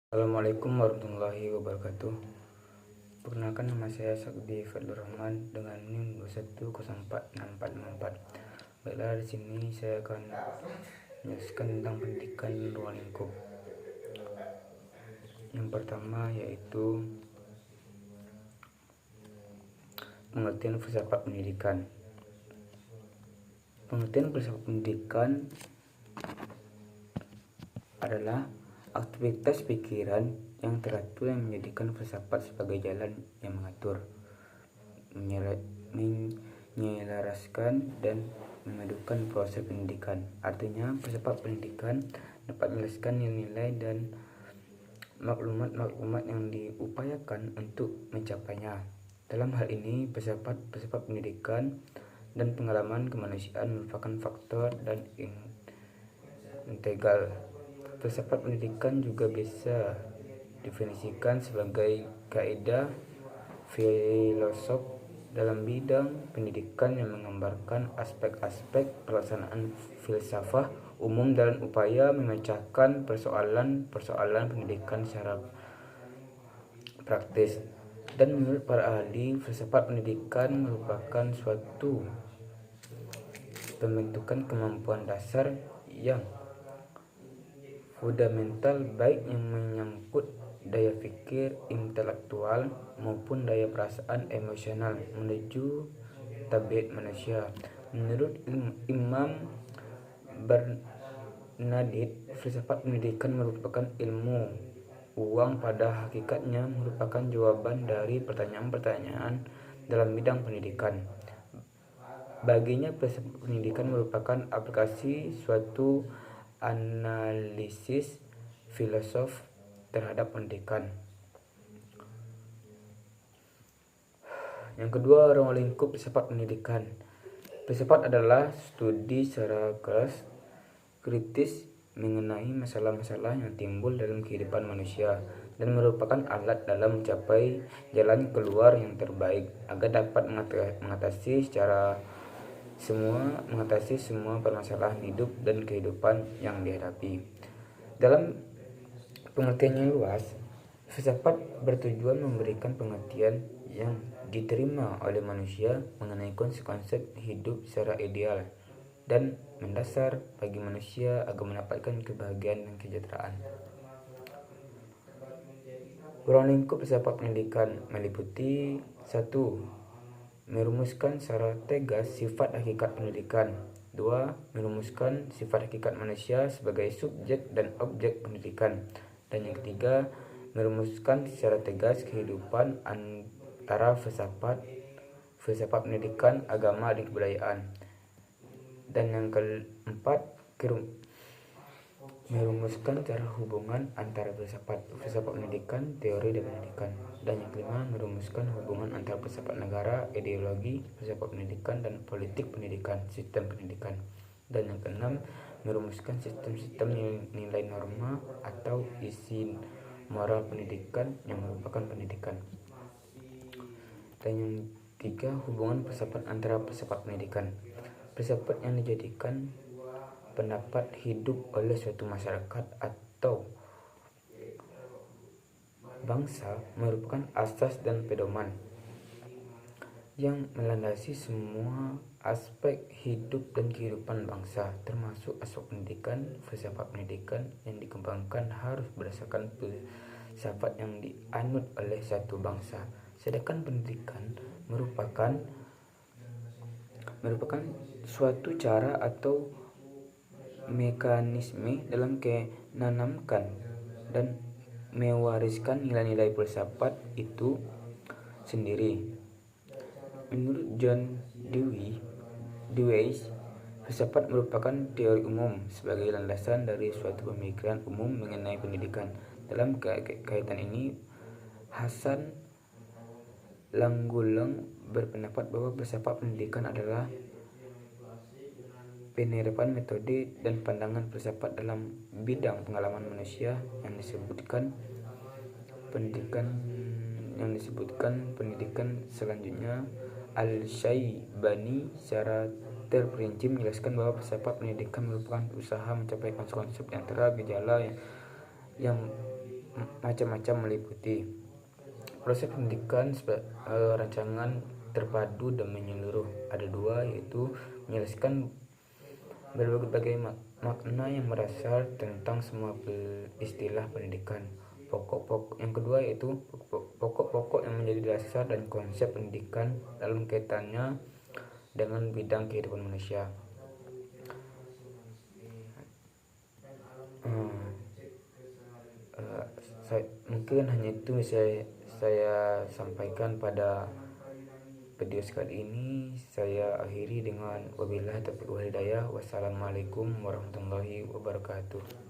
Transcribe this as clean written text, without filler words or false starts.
Assalamualaikum warahmatullahi wabarakatuh. Perkenalkan, nama saya Sakdi Fadlur Rahman dengan NIM 21046454. Baiklah, di sini saya akan menjelaskan tentang pendidikan ruang lingkup. Yang pertama yaitu pengertian filsafat pendidikan. Pengertian filsafat pendidikan adalah aktivitas pikiran yang teratur yang menjadikan filsafat sebagai jalan yang mengatur, menyelaraskan dan memadukan proses pendidikan. Artinya, filsafat pendidikan dapat menjelaskan nilai-nilai dan maklumat-maklumat yang diupayakan untuk mencapainya. Dalam hal ini, filsafat pendidikan dan pengalaman kemanusiaan merupakan faktor dan integral. Filsafat pendidikan juga bisa definisikan sebagai kaidah filosof dalam bidang pendidikan yang menggambarkan aspek-aspek pelaksanaan filsafat umum dalam upaya memecahkan persoalan-persoalan pendidikan secara praktis. Dan menurut para ahli, filsafat pendidikan merupakan suatu pembentukan kemampuan dasar yang fundamental, baik yang menyangkut daya pikir intelektual maupun daya perasaan emosional menuju tabiat manusia. Menurut Imam Bernadette, filsafat pendidikan merupakan ilmu uang pada hakikatnya merupakan jawaban dari pertanyaan-pertanyaan dalam bidang pendidikan. Baginya, filsafat pendidikan merupakan aplikasi suatu analisis filosof terhadap pendidikan. Yang kedua, ruang lingkup filsafat pendidikan. Filsafat adalah studi secara kritis mengenai masalah-masalah yang timbul dalam kehidupan manusia dan merupakan alat dalam mencapai jalan keluar yang terbaik agar dapat mengatasi semua permasalahan hidup dan kehidupan yang dihadapi. Dalam pengertian yang luas, filsafat bertujuan memberikan pengertian yang diterima oleh manusia mengenai konsep hidup secara ideal dan mendasar bagi manusia agar mendapatkan kebahagiaan dan kesejahteraan. Ruang lingkup filsafat pendidikan meliputi 1. Merumuskan secara tegas sifat hakikat pendidikan. 2. Merumuskan sifat hakikat manusia sebagai subjek dan objek pendidikan. Dan yang ketiga, merumuskan secara tegas kehidupan antara filsafat pendidikan, agama, dan kebudayaan. Dan yang keempat, merumuskan cara hubungan antara filsafat pendidikan, teori dan pendidikan. Dan yang kelima, merumuskan hubungan antara filsafat negara, ideologi, filsafat pendidikan, dan politik pendidikan, sistem pendidikan. Dan yang keenam, merumuskan sistem-sistem nilai norma atau isi moral pendidikan yang merupakan pendidikan. Dan yang tiga, hubungan filsafat antara filsafat pendidikan. Filsafat yang dijadikan pendapat hidup oleh suatu masyarakat atau bangsa merupakan asas dan pedoman yang melandasi semua aspek hidup dan kehidupan bangsa, termasuk aspek pendidikan. Filsafat pendidikan yang dikembangkan harus berdasarkan filsafat yang dianut oleh satu bangsa, sedangkan pendidikan merupakan suatu cara atau mekanisme dalam menanamkan dan mewariskan nilai-nilai filsafat itu sendiri. Menurut John Dewey, filsafat merupakan teori umum sebagai landasan dari suatu pemikiran umum mengenai pendidikan. Dalam kaitan ini, Hasan Langguleng berpendapat bahwa filsafat pendidikan adalah penerapan metode dan pandangan filsafat dalam bidang pengalaman manusia yang disebutkan pendidikan. Selanjutnya, Al-Syaibani secara terperinci menjelaskan bahwa filsafat pendidikan merupakan usaha mencapai konsep-konsep yang terang gejala yang macam-macam meliputi proses pendidikan rancangan terpadu dan menyeluruh. Ada dua, yaitu menjelaskan berbagai makna yang berasal tentang semua istilah pendidikan. Yang kedua yaitu pokok-pokok yang menjadi dasar dan konsep pendidikan dalam kaitannya dengan bidang kehidupan manusia. Mungkin hanya itu saya sampaikan pada video sekali ini. Saya akhiri dengan wabillahi taufiq wal hidayah. Wassalamualaikum warahmatullahi wabarakatuh.